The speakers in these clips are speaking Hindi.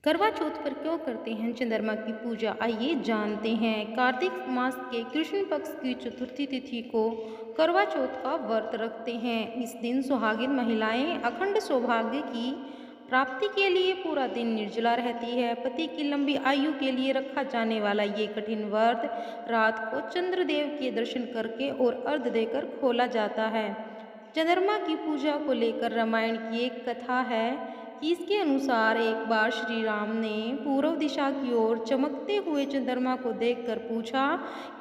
करवा चौथ पर क्यों करते हैं चंद्रमा की पूजा, आइए जानते हैं। कार्तिक मास के कृष्ण पक्ष की चतुर्थी तिथि को करवा चौथ का व्रत रखते हैं। इस दिन सुहागिन महिलाएं अखंड सौभाग्य की प्राप्ति के लिए पूरा दिन निर्जला रहती है। पति की लंबी आयु के लिए रखा जाने वाला ये कठिन व्रत रात को चंद्रदेव के दर्शन करके और अर्घ देकर खोला जाता है। चंद्रमा की पूजा को लेकर रामायण की एक कथा है कि इसके अनुसार एक बार श्री राम ने पूर्व दिशा की ओर चमकते हुए चंद्रमा को देखकर पूछा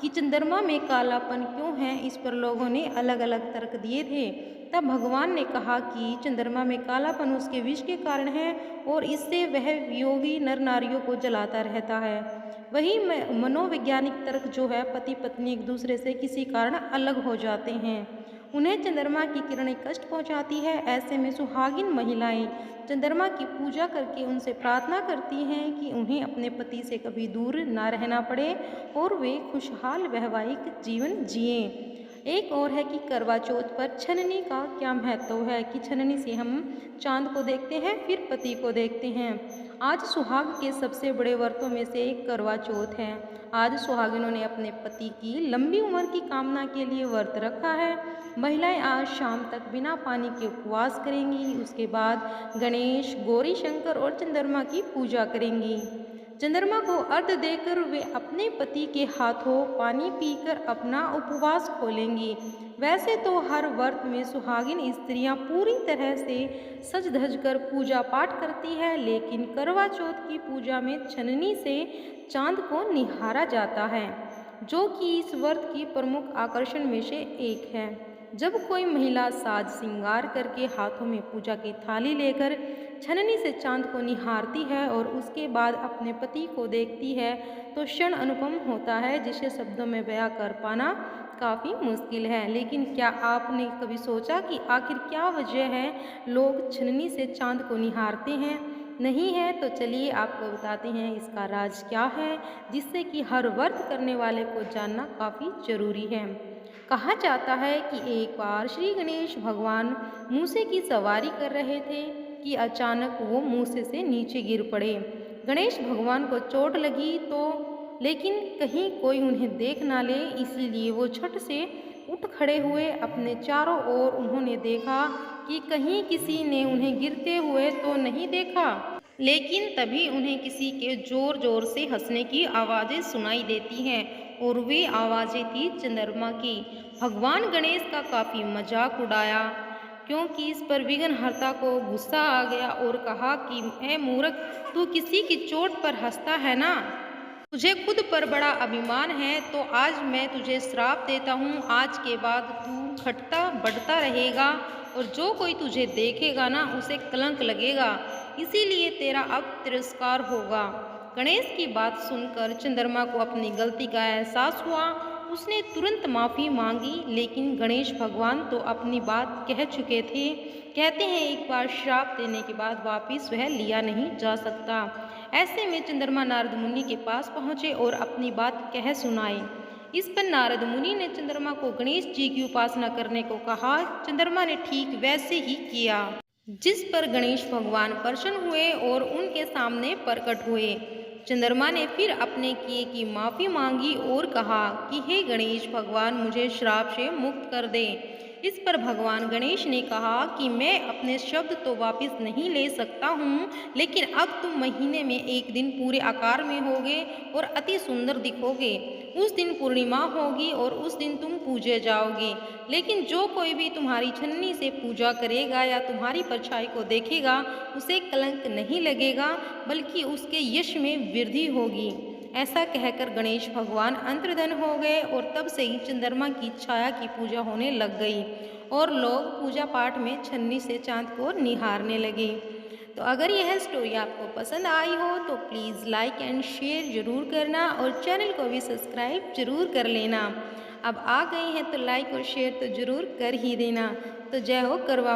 कि चंद्रमा में कालापन क्यों है। इस पर लोगों ने अलग अलग तर्क दिए थे। तब भगवान ने कहा कि चंद्रमा में कालापन उसके विष के कारण है और इससे वह वियोगी नर नारियों को जलाता रहता है। वही मनोवैज्ञानिक तर्क जो है, पति पत्नी एक दूसरे से किसी कारण अलग हो जाते हैं, उन्हें चंद्रमा की किरणें कष्ट पहुंचाती है। ऐसे में सुहागिन महिलाएं चंद्रमा की पूजा करके उनसे प्रार्थना करती हैं कि उन्हें अपने पति से कभी दूर ना रहना पड़े और वे खुशहाल वैवाहिक जीवन जिएं। एक और है कि करवा चौथ पर छननी का क्या महत्व है कि छननी से हम चांद को देखते हैं, फिर पति को देखते हैं। आज सुहाग के सबसे बड़े व्रतों में से एक करवा चौथ है। आज सुहागिनों ने अपने पति की लंबी उम्र की कामना के लिए व्रत रखा है। महिलाएं आज शाम तक बिना पानी के उपवास करेंगी। उसके बाद गणेश, गौरी शंकर और चंद्रमा की पूजा करेंगी। चंद्रमा को अर्घ देकर वे अपने पति के हाथों पानी पीकर अपना उपवास खोलेंगी। वैसे तो हर व्रत में सुहागिन स्त्रियां पूरी तरह से सज धज कर पूजा पाठ करती है, लेकिन करवा चौथ की पूजा में छननी से चांद को निहारा जाता है, जो कि इस व्रत की प्रमुख आकर्षण में से एक है। जब कोई महिला साज श्रृंगार करके हाथों में पूजा की थाली लेकर छननी से चांद को निहारती है और उसके बाद अपने पति को देखती है, तो क्षण अनुपम होता है जिसे शब्दों में बयां कर पाना काफ़ी मुश्किल है। लेकिन क्या आपने कभी सोचा कि आखिर क्या वजह है लोग छननी से चांद को निहारते हैं? नहीं है तो चलिए आपको बताते हैं इसका राज क्या है, जिससे कि हर व्रत करने वाले को जानना काफ़ी जरूरी है। कहा जाता है कि एक बार श्री गणेश भगवान मूसे की सवारी कर रहे थे कि अचानक वो मूसे से नीचे गिर पड़े। गणेश भगवान को चोट लगी तो लेकिन कहीं कोई उन्हें देख ना ले, इसीलिए वो झट से उठ खड़े हुए। अपने चारों ओर उन्होंने देखा कि कहीं किसी ने उन्हें गिरते हुए तो नहीं देखा, लेकिन तभी उन्हें किसी के जोर जोर से हंसने की आवाज़ें सुनाई देती हैं और वे आवाज़ें थी चंद्रमा की। भगवान गणेश का काफ़ी मजाक उड़ाया, क्योंकि इस पर विघ्नहर्ता को गुस्सा आ गया और कहा कि ऐ मूर्ख, तू किसी की चोट पर हंसता है ना? तुझे खुद पर बड़ा अभिमान है, तो आज मैं तुझे श्राप देता हूँ। आज के बाद तू घटता बढ़ता रहेगा और जो कोई तुझे देखेगा ना, उसे कलंक लगेगा, इसीलिए तेरा अब तिरस्कार होगा। गणेश की बात सुनकर चंद्रमा को अपनी गलती का एहसास हुआ। उसने तुरंत माफ़ी मांगी, लेकिन गणेश भगवान तो अपनी बात कह चुके थे। कहते हैं एक बार श्राप देने के बाद वापिस वह लिया नहीं जा सकता। ऐसे में चंद्रमा नारद मुनि के पास पहुँचे और अपनी बात कह सुनाई। इस पर नारद मुनि ने चंद्रमा को गणेश जी की उपासना करने को कहा। चंद्रमा ने ठीक वैसे ही किया, जिस पर गणेश भगवान प्रसन्न हुए और उनके सामने प्रकट हुए। चंद्रमा ने फिर अपने किए की माफ़ी मांगी और कहा कि हे गणेश भगवान, मुझे श्राप से मुक्त कर दें। इस पर भगवान गणेश ने कहा कि मैं अपने शब्द तो वापस नहीं ले सकता हूँ, लेकिन अब तुम महीने में एक दिन पूरे आकार में होगे और अति सुंदर दिखोगे। उस दिन पूर्णिमा होगी और उस दिन तुम पूजे जाओगे, लेकिन जो कोई भी तुम्हारी छन्नी से पूजा करेगा या तुम्हारी परछाई को देखेगा, उसे कलंक नहीं लगेगा, बल्कि उसके यश में वृद्धि होगी। ऐसा कहकर गणेश भगवान अंतर्धन हो गए और तब से ही चंद्रमा की छाया की पूजा होने लग गई और लोग पूजा पाठ में छन्नी से चांद को निहारने लगे। तो अगर यह स्टोरी आपको पसंद आई हो तो प्लीज़ लाइक एंड शेयर ज़रूर करना और चैनल को भी सब्सक्राइब ज़रूर कर लेना। अब आ गए हैं तो लाइक और शेयर तो ज़रूर कर ही देना। तो जय हो करवा।